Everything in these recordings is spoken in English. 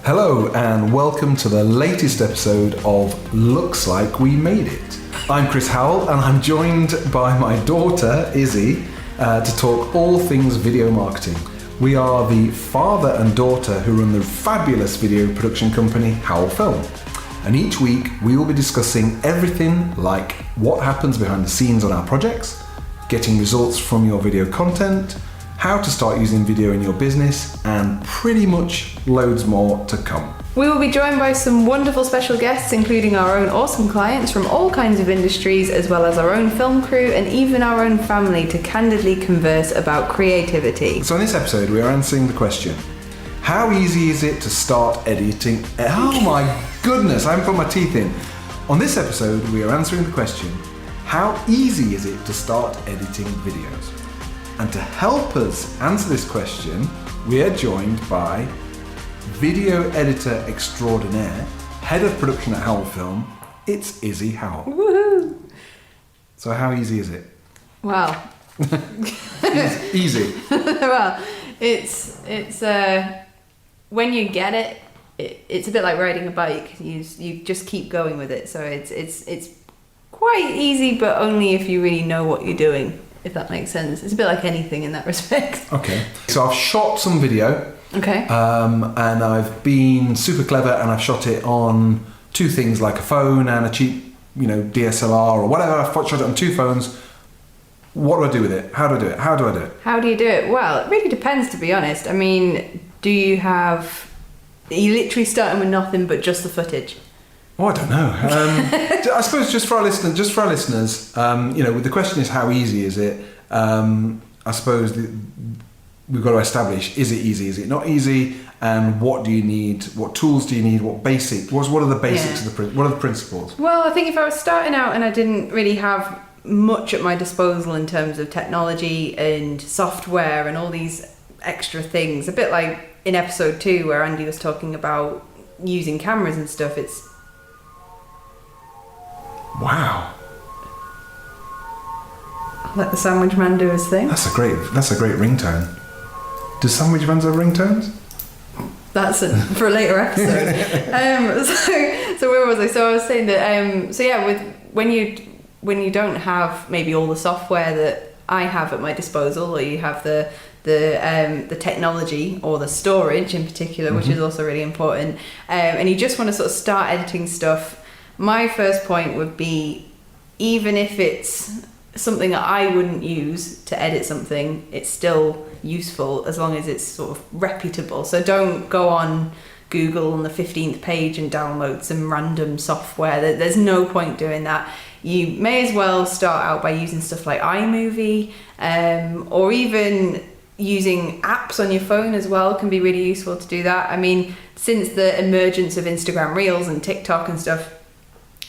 Hello and welcome to the latest episode of Looks Like We Made It. I'm Chris Howell and I'm joined by my daughter Issy to talk all things video marketing. We are the father and daughter who run the fabulous video production company Howell Film. And each week we will be discussing everything like what happens behind the scenes on our projects, getting results from your video content, how to start using video in your business, and pretty much loads more to come. We will be joined by some wonderful special guests, including our own awesome clients from all kinds of industries, as well as our own film crew and even our own family to candidly converse about creativity. So in this episode we are answering the question, how easy is it to start editing? Oh my goodness, I haven't put my teeth in. On this episode we are answering the question, how easy is it to start editing videos? And to help us answer this question, we are joined by video editor extraordinaire, head of production at Howell Film, it's Issy Howell. Woohoo! So how easy is it? Wow. Easy. Well, it's when you get it, it's a bit like riding a bike. You just keep going with it. So it's quite easy, but only if you really know what you're doing. If that makes sense. It's a bit like anything in that respect. Okay. So I've shot some video. Okay. And I've been super clever and I've shot it on two things like a phone and a cheap, DSLR or whatever. I've shot it on two phones. What do I do with it? How do I do it? How do I do it? How do you do it? Well, it really depends, to be honest. I mean, are you literally starting with nothing but just the footage? Oh, I don't know. I suppose just for our listeners, the question is how easy is it? I suppose we've got to establish, is it easy, is it not easy? And what do you need? What tools do you need? What are the basics of what are the principles? Well, I think if I was starting out and I didn't really have much at my disposal in terms of technology and software and all these extra things, a bit like in episode 2 where Andy was talking about using cameras and stuff, Wow. I'll let the sandwich man do his thing. That's a great ringtone. Do sandwich mans have ringtones? That's it for a later episode. So where was I? So I was saying that when you don't have maybe all the software that I have at my disposal, or you have the technology or the storage in particular, which is also really important, and you just want to sort of start editing stuff. My first point would be, even if it's something that I wouldn't use to edit something, it's still useful as long as it's sort of reputable. So don't go on Google on the 15th page and download some random software. There's no point doing that. You may as well start out by using stuff like iMovie, or even using apps on your phone as well can be really useful to do that. I mean, since the emergence of Instagram Reels and TikTok and stuff,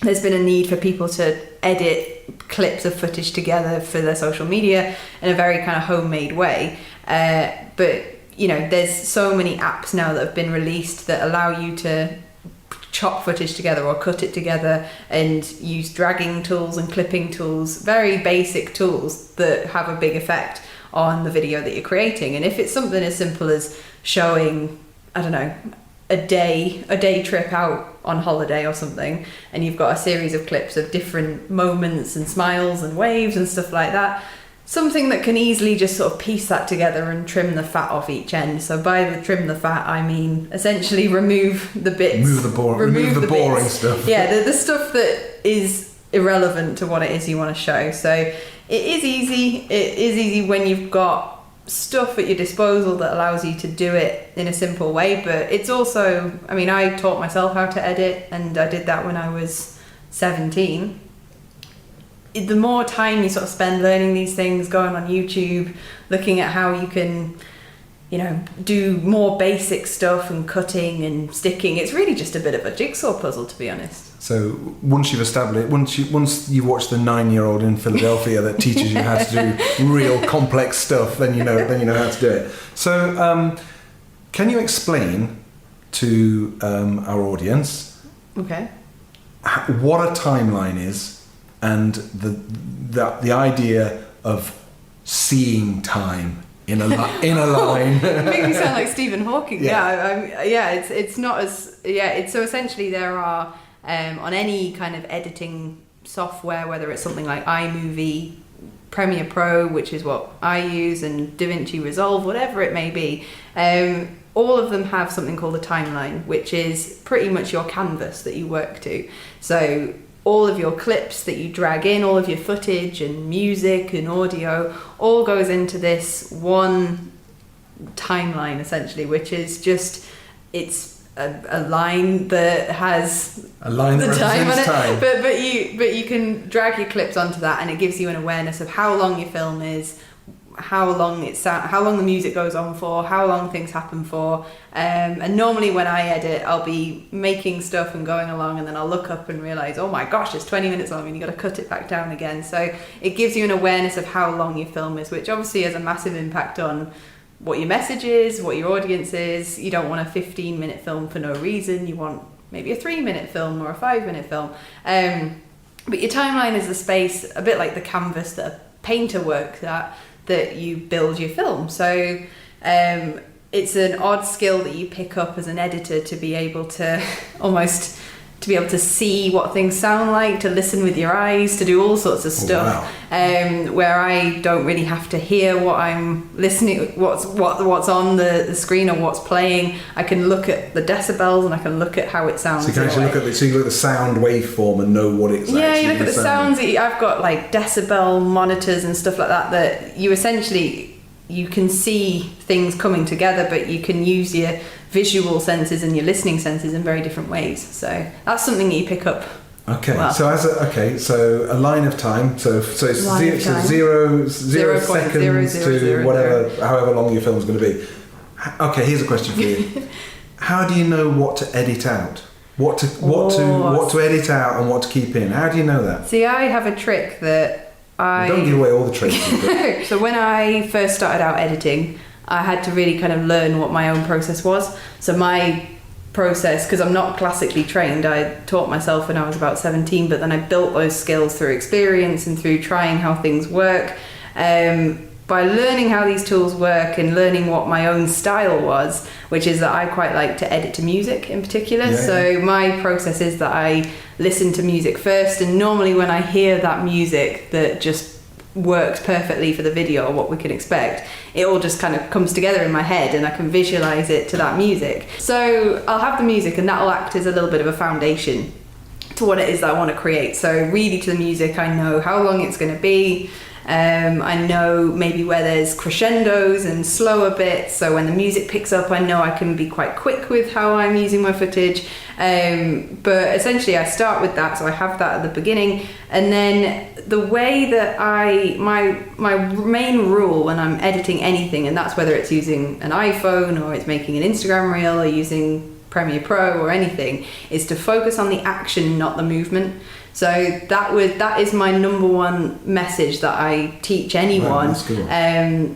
there's been a need for people to edit clips of footage together for their social media in a very kind of homemade way. But there's so many apps now that have been released that allow you to chop footage together or cut it together and use dragging tools and clipping tools, very basic tools that have a big effect on the video that you're creating. And if it's something as simple as showing, I don't know, a day trip out on holiday or something, and you've got a series of clips of different moments and smiles and waves and stuff like that, something that can easily just sort of piece that together and trim the fat off each end. So by the trim the fat, I mean essentially remove the bits, remove the boring stuff. Yeah, the stuff that is irrelevant to what it is you want to show. So it is easy when you've got stuff at your disposal that allows you to do it in a simple way. But it's also, I mean, I taught myself how to edit, and I did that when I was 17. The more time you sort of spend learning these things, going on YouTube, looking at how you can, do more basic stuff and cutting and sticking, it's really just a bit of a jigsaw puzzle, to be honest. So once you've established, once you watch the 9-year-old in Philadelphia that teaches you how to do real complex stuff, then you know how to do it. So can you explain to our audience, okay, what a timeline is, and the idea of seeing time in a line. It makes me sound like Stephen Hawking. Yeah. It's not as It's so essentially there are on any kind of editing software, whether it's something like iMovie, Premiere Pro, which is what I use, and DaVinci Resolve, whatever it may be. All of them have something called a timeline, which is pretty much your canvas that you work to. So all of your clips that you drag in, all of your footage and music and audio, all goes into this one timeline essentially, which is just, it's a line that has a line that the time on it. time. But you can drag your clips onto that, and it gives you an awareness of how long your film is, how long the music goes on for, how long things happen for. And normally when I edit, I'll be making stuff and going along, and then I'll look up and realize, oh my gosh, it's 20 minutes long, and you got to cut it back down again. So it gives you an awareness of how long your film is, which obviously has a massive impact on what your message is, what your audience is. You don't want a 15-minute film for no reason. You want maybe a 3-minute film or a 5-minute film. But your timeline is the space, a bit like the canvas that a painter works at, that you build your film. So it's an odd skill that you pick up as an editor, to be able to see what things sound like, to listen with your eyes, to do all sorts of stuff. Wow. Where I don't really have to hear what I'm listening, what's on the screen or what's playing. I can look at the decibels, and I can look at how it sounds. So you can actually look at the sound waveform and know what it's you look at the sounds. I've got like decibel monitors and stuff like that you can see things coming together, but you can use your visual senses and your listening senses in very different ways. So that's something that you pick up. Okay. Well. So a line of time. So it's zero seconds to whatever, however long your film's going to be. Okay. Here's a question for you. How do you know what to edit out? What to edit out and what to keep in? How do you know that? See, I have a trick that don't give away all the tricks. So when I first started out editing, I had to really kind of learn what my own process was. So my process, because I'm not classically trained, I taught myself when I was about 17, but then I built those skills through experience and through trying how things work. By learning how these tools work and learning what my own style was, which is that I quite like to edit to music in particular. So my process is that I listen to music first, and normally when I hear that music that just works perfectly for the video or what we can expect, it all just kind of comes together in my head, and I can visualize it to that music. So I'll have the music, and that will act as a little bit of a foundation to what it is that I want to create. So really, to the music, I know how long it's going to be. I know maybe where there's crescendos and slower bits, so when the music picks up, I know I can be quite quick with how I'm using my footage. But essentially I start with that, so I have that at the beginning, and then the way that my main rule when I'm editing anything, and that's whether it's using an iPhone or it's making an Instagram reel or using Premiere Pro or anything, is to focus on the action, not the movement. So that is my number one message that I teach anyone. Cool.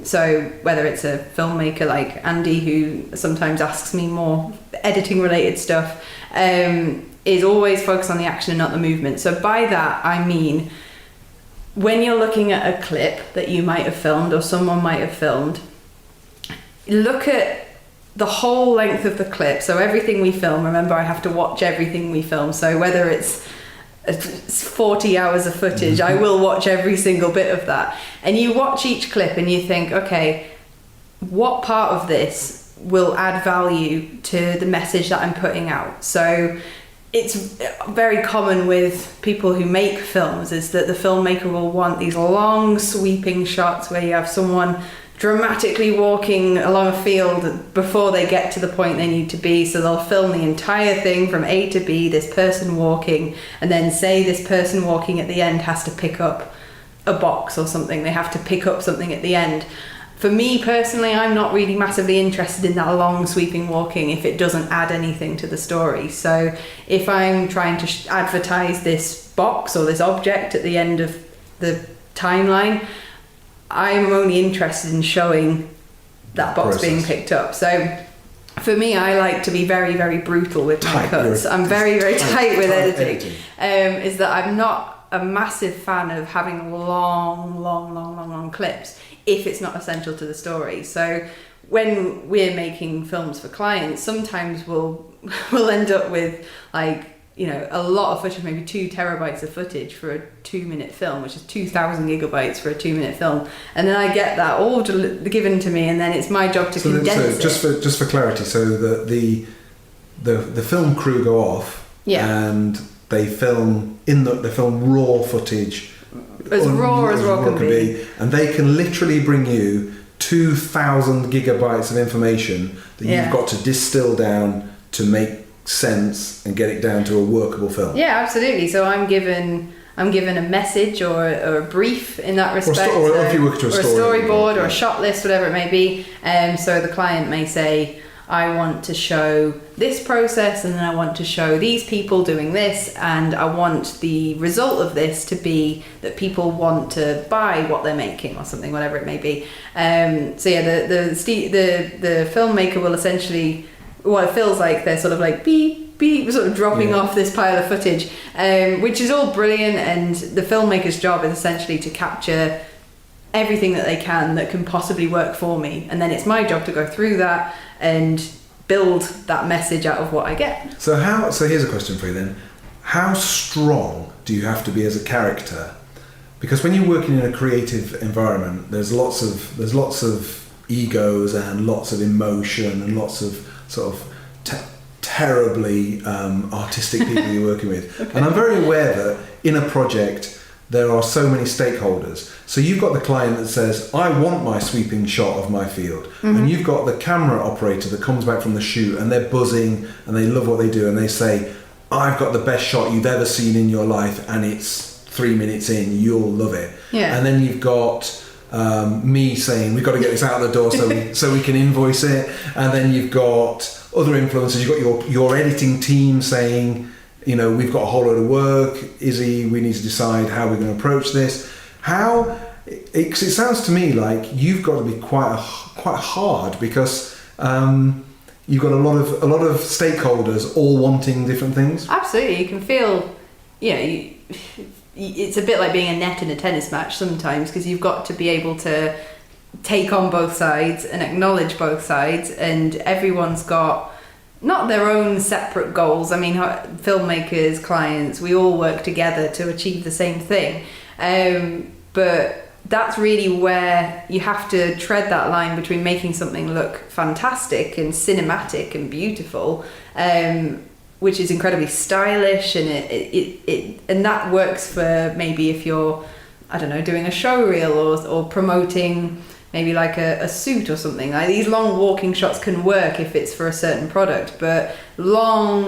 So whether it's a filmmaker like Andy, who sometimes asks me more editing related stuff, is always focus on the action and not the movement. So by that I mean, when you're looking at a clip that you might have filmed or someone might have filmed, look at the whole length of the clip. So everything we film, remember, I have to watch everything we film. So whether it's 40 hours of footage, I will watch every single bit of that. And you watch each clip and you think, okay, what part of this will add value to the message that I'm putting out? So it's very common with people who make films is that the filmmaker will want these long sweeping shots where you have someone dramatically walking along a field before they get to the point they need to be. So they'll film the entire thing from A to B, this person walking, and then say this person walking at the end has to pick up a box or something. They have to pick up something at the end. For me personally, I'm not really massively interested in that long sweeping walking if it doesn't add anything to the story. So if I'm trying to advertise this box or this object at the end of the timeline, I'm only interested in showing that box being picked up. So for me, I like to be very, very brutal with my cuts. I'm very, very tight with editing. Is that I'm not a massive fan of having long clips. if it's not essential to the story. So when we're making films for clients, sometimes we'll end up with like, you know, a lot of footage, maybe 2 terabytes of footage for a 2-minute film, which is 2,000 gigabytes for a 2-minute film. And then I get that all given to me, and then it's my job to condense it. Just for clarity, so the film crew go off, and they film they film raw footage, as raw can be, and they can literally bring you 2,000 gigabytes of information that you've got to distill down to make sense and get it down to a workable film. Yeah, absolutely. So I'm given a message or a brief in that respect, or if you work to a storyboard or a shot list, whatever it may be. So the client may say, I want to show this process, and then I want to show these people doing this, and I want the result of this to be that people want to buy what they're making or something, whatever it may be. So yeah, the filmmaker will essentially, well, it feels like they're sort of like beep, beep, sort of dropping off this pile of footage, which is all brilliant, and the filmmaker's job is essentially to capture everything that they can possibly work for me, and then it's my job to go through that and build that message out of what I get. So here's a question for you then. How strong do you have to be as a character? Because when you're working in a creative environment, there's lots of egos and lots of emotion and lots of sort of terribly artistic people you're working with. Okay. And I'm very aware that in a project there are so many stakeholders. So you've got the client that says, I want my sweeping shot of my field. Mm-hmm. And you've got the camera operator that comes back from the shoot and they're buzzing and they love what they do and they say, I've got the best shot you've ever seen in your life and it's 3 minutes in, you'll love it. Yeah. And then you've got me saying, we've got to get this out the door so we can invoice it. And then you've got other influencers, you've got your editing team saying, you know, we've got a whole load of work, Issy, we need to decide how we're going to approach this. It sounds to me like you've got to be quite hard because you've got a lot of stakeholders all wanting different things. Absolutely, you can feel, you know, it's a bit like being a net in a tennis match sometimes, because you've got to be able to take on both sides and acknowledge both sides, and everyone's got not their own separate goals. I mean, filmmakers, clients, we all work together to achieve the same thing. But that's really where you have to tread that line between making something look fantastic and cinematic and beautiful, which is incredibly stylish, and and that works for maybe if you're, I don't know, doing a show reel or promoting maybe like a suit or something. Like these long walking shots can work if it's for a certain product, but long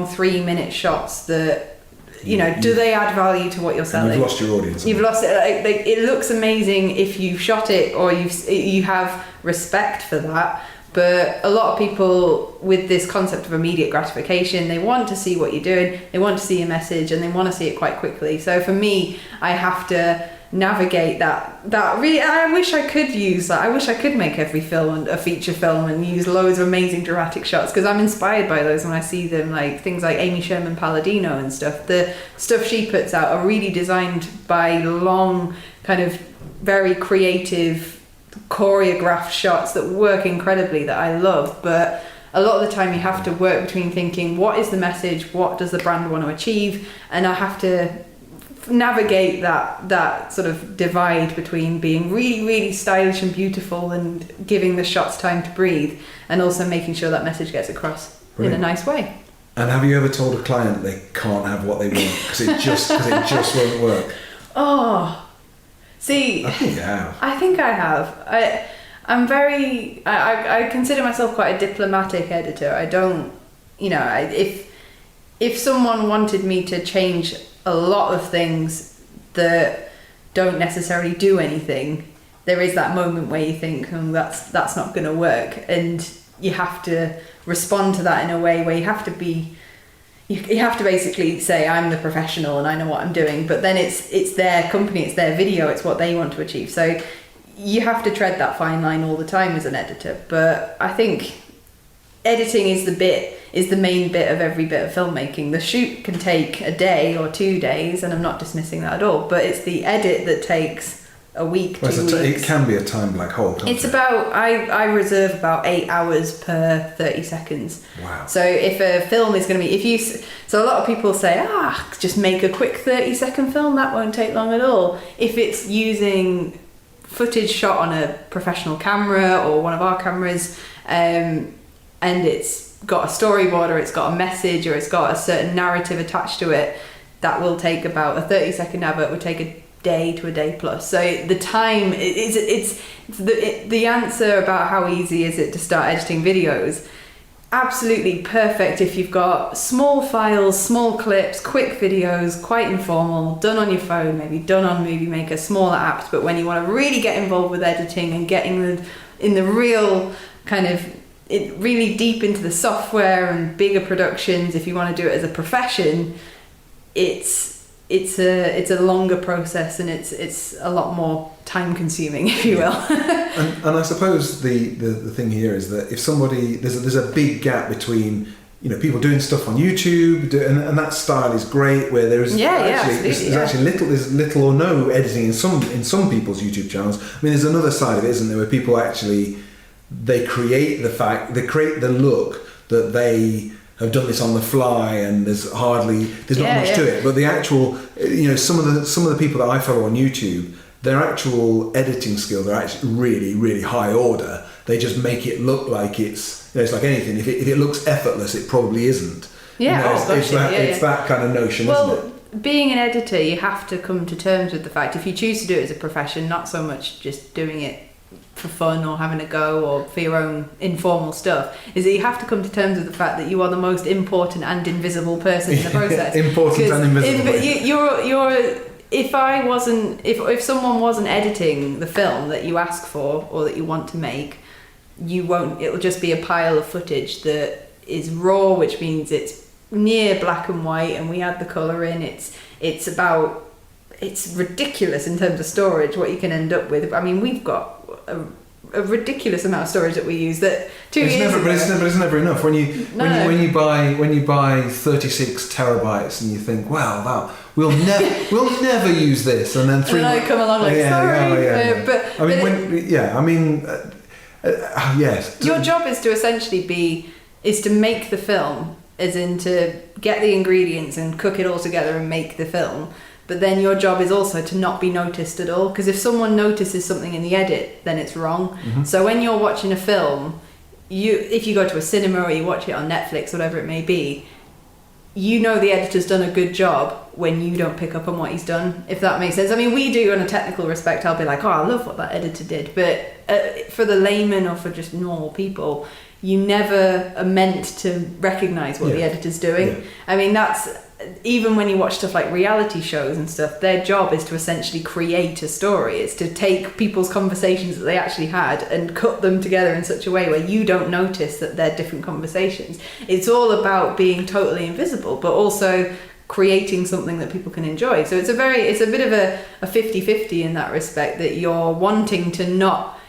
3-minute shots that, you know, do they add value to what you're selling? You've lost your audience. You've lost it. Like, it looks amazing if you've shot it or you have respect for that. But a lot of people with this concept of immediate gratification, they want to see what you're doing, they want to see a message, and they want to see it quite quickly. So for me, I have to navigate that really. I wish I could use that. I wish I could make every film a feature film and use loads of amazing dramatic shots, because I'm inspired by those when I see them, like things like Amy Sherman Palladino and stuff. The stuff she puts out are really designed by long, kind of very creative, choreographed shots that work incredibly, that I love. But a lot of the time you have to work between thinking, what is the message, what does the brand want to achieve, and I have to navigate that sort of divide between being really, really stylish and beautiful and giving the shots time to breathe, and also making sure that message gets across in a nice way. And have you ever told a client they can't have what they want because it just won't work? Oh, see, I think you have. I think I have. I'm very. I consider myself quite a diplomatic editor. I don't, you know, if someone wanted me to change a lot of things that don't necessarily do anything, there is that moment where you think, that's not going to work, and you have to respond to that in a way where you have to basically say, I'm the professional and I know what I'm doing, but then it's their company, it's their video, it's what they want to achieve. So you have to tread that fine line all the time as an editor. But I think editing is the main bit of every bit of filmmaking. The shoot can take a day or 2 days, and I'm not dismissing that at all, but it's the edit that takes a week, 2 weeks. It can be a time black hole, can't It's it? about, I reserve about 8 hours per 30 seconds. Wow. So if a film is going to be, so a lot of people say, just make a quick 30-second film, that won't take long at all. If it's using footage shot on a professional camera or one of our cameras, and it's got a storyboard or it's got a message or it's got a certain narrative attached to it, that will take about a 30-second advert would take a day to a day plus. So the time it's the answer about how easy is it to start editing videos, absolutely perfect if you've got small files, small clips, quick videos, quite informal, done on your phone, maybe done on Movie Maker, smaller apps. But when you want to really get involved with editing and getting in the real kind of really deep into the software and bigger productions, if you want to do it as a profession, it's a longer process, and it's a lot more time consuming, if you will. and I suppose the thing here is that if somebody there's a big gap between people doing stuff on YouTube and that style is great, where there's actually little or no editing in some people's YouTube channels. I mean, there's another side of it, isn't there, where people actually they create the look that they have done this on the fly, and there's not much to it. But the actual, some of the people that I follow on YouTube, their actual editing skills are actually really, really high order. They just make it look like it's like anything. If it looks effortless, it probably isn't. Yeah, it's that kind of notion, isn't it? Being an editor, you have to come to terms with the fact, if you choose to do it as a profession, not so much just doing it for fun or having a go or for your own informal stuff, is that you have to come to terms with the fact that you are the most important and invisible person in the process. Important and invisible. If someone wasn't editing the film that you ask for or that you want to make, it'll just be a pile of footage that is raw, which means it's near black and white, and we add the colour in. It's ridiculous in terms of storage what you can end up with. I mean, we've got a ridiculous amount of storage that we use that But it's never enough. When you buy 36 terabytes and you think, wow, we'll never use this, and then I come along like, sorry. Yes. Your job is to essentially to make the film, as in to get the ingredients and cook it all together and make the film. But then your job is also to not be noticed at all, because if someone notices something in the edit, then it's wrong. Mm-hmm. So when you're watching a film, if you go to a cinema or you watch it on Netflix, whatever it may be, the editor's done a good job when you don't pick up on what he's done, if that makes sense. I mean, we do on a technical respect. I'll be like, I love what that editor did. But for the layman or for just normal people, you never are meant to recognise what the editor's doing. Yeah. I mean, that's... Even when you watch stuff like reality shows and stuff, their job is to essentially create a story. It's to take people's conversations that they actually had and cut them together in such a way where you don't notice that they're different conversations. It's all about being totally invisible, but also creating something that people can enjoy. So it's a bit of a 50-50 in that respect, that you're wanting to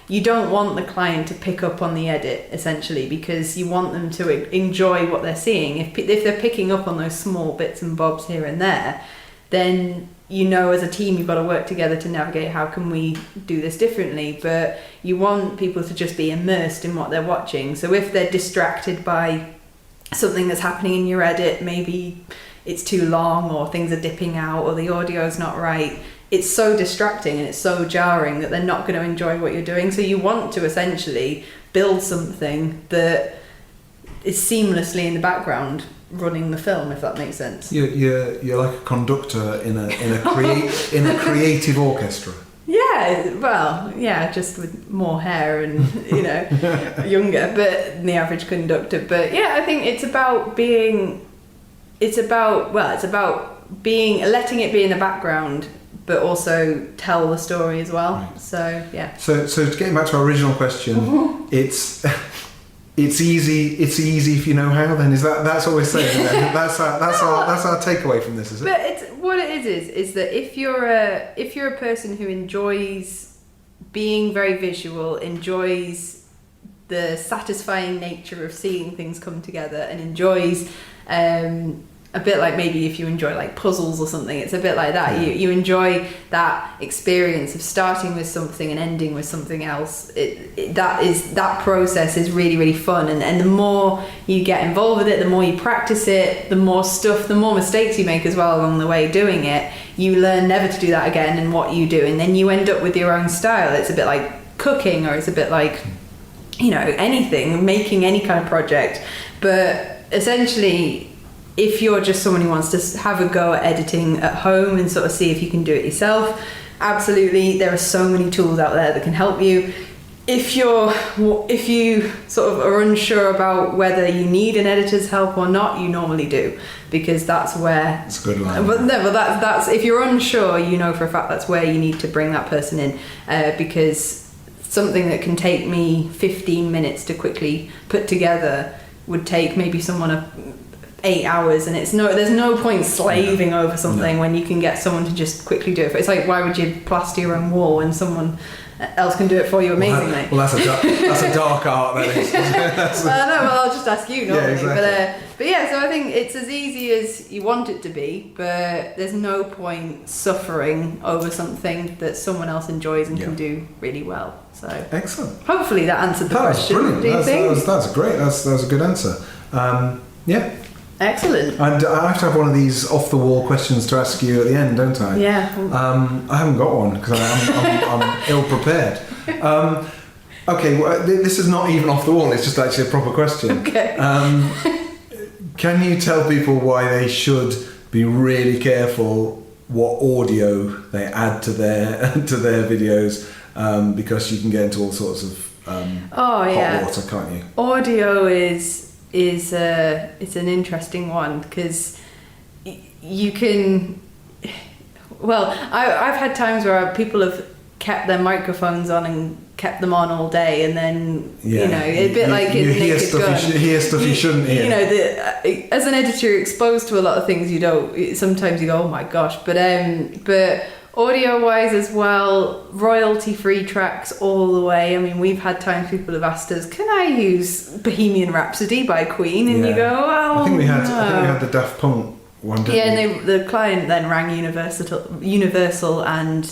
you don't want the client to pick up on the edit, essentially, because you want them to enjoy what they're seeing. If they're picking up on those small bits and bobs here and there, then as a team you've got to work together to navigate how can we do this differently. But you want people to just be immersed in what they're watching. So if they're distracted by something that's happening in your edit, maybe it's too long or things are dipping out or the audio's not right, it's so distracting and it's so jarring that they're not going to enjoy what you're doing. So you want to essentially build something that is seamlessly in the background running the film, if that makes sense. You're like a conductor in a creative orchestra. Yeah, well, yeah, just with more hair and younger, but the average conductor. But yeah, I think it's about letting it be in the background, but also tell the story as well. Right. So yeah. So getting back to our original question, it's easy easy if you know how. Then that's what we're saying. That's our takeaway from this, is it? But what it is that if you're a person who enjoys being very visual, enjoys the satisfying nature of seeing things come together, and enjoys a bit like maybe if you enjoy like puzzles or something, it's a bit like that. You enjoy that experience of starting with something and ending with something else. That process is really, really fun, and the more you get involved with it, the more you practice it, the more mistakes you make as well along the way doing it, you learn never to do that again in what you do, and then you end up with your own style. It's a bit like cooking, or it's a bit like, you know, anything, making any kind of project. But essentially, if you're just someone who wants to have a go at editing at home and sort of see if you can do it yourself, absolutely, there are so many tools out there that can help you. If you sort of are unsure about whether you need an editor's help or not, you normally do, because that's where... It's a good line. But that's if you're unsure, you know for a fact that's where you need to bring that person in, because something that can take me 15 minutes to quickly put together would take maybe someone 8 hours, and there's no point slaving over something when you can get someone to just quickly do it. It's like, why would you plaster your own wall when someone else can do it for you amazingly? Well, that's a dark art, that is. Well, I'll just ask you normally. Exactly. But yeah, so I think it's as easy as you want it to be, but there's no point suffering over something that someone else enjoys and can do really well. So excellent. Hopefully that answered the question. Brilliant. Do you think? That's great. That's a good answer. Yeah. Excellent. And I have to have one of these off-the-wall questions to ask you at the end, don't I? Yeah. I haven't got one because I'm ill-prepared. Okay, well, this is not even off the wall. It's just actually a proper question. Okay. Can you tell people why they should be really careful what audio they add to their videos? Because you can get into all sorts of hot water, can't you? Audio is it's an interesting one, because you can, well, I've had times where people have kept their microphones on and kept them on all day, and then you know, a bit like in Naked Gun, you hear stuff you shouldn't hear. You know, as an editor, you're exposed to a lot of things you don't. Sometimes you go, oh my gosh, but audio wise as well, royalty free tracks all the way. I mean, we've had times people have asked us, can I use Bohemian Rhapsody by Queen? And you go, oh, I think we had the Daft Punk one, didn't we? And the client then rang Universal, and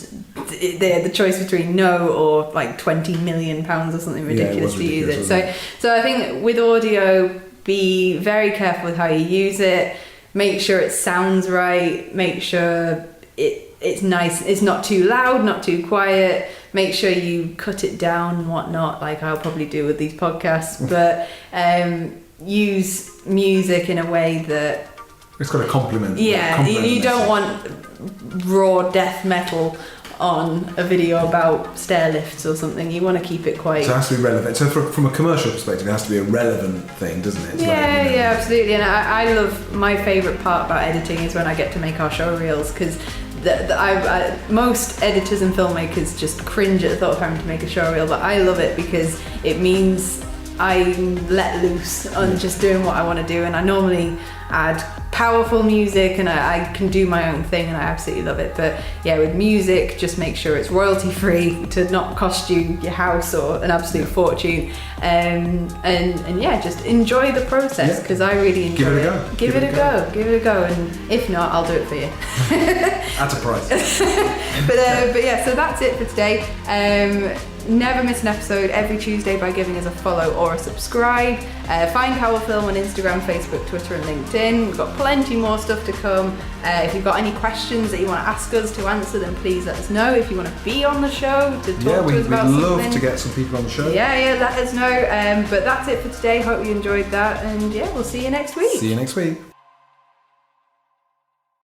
they had the choice between no or like £20 million or something ridiculous to use it. So I think with audio, be very careful with how you use it. Make sure it sounds right. Make sure it's nice. It's not too loud, not too quiet. Make sure you cut it down and whatnot, like I'll probably do with these podcasts. But use music in a way that it's got to complement. Yeah, you don't want raw death metal on a video about stair lifts or something. You want to keep it quite... So it has to be relevant. So from a commercial perspective, it has to be a relevant thing, doesn't it? Yeah, absolutely. And I love, my favourite part about editing is when I get to make our show reels, because most editors and filmmakers just cringe at the thought of having to make a show reel, but I love it because it means I let loose on just doing what I want to do, and I normally add powerful music and I can do my own thing, and I absolutely love it. But yeah, with music, just make sure it's royalty free, to not cost you your house or an absolute fortune, and yeah, just enjoy the process, because I really enjoy it. Give it a go, and if not, I'll do it for you. At a price. But yeah, so that's it for today. Never miss an episode every Tuesday by giving us a follow or a subscribe. Find Howell Film on Instagram, Facebook, Twitter and LinkedIn. We've got plenty more stuff to come. If you've got any questions that you want to ask us to answer, then please let us know. If you want to be on the show to talk to us about something. We'd love to get some people on the show. Yeah, let us know. But that's it for today. Hope you enjoyed that, and yeah, we'll see you next week. See you next week.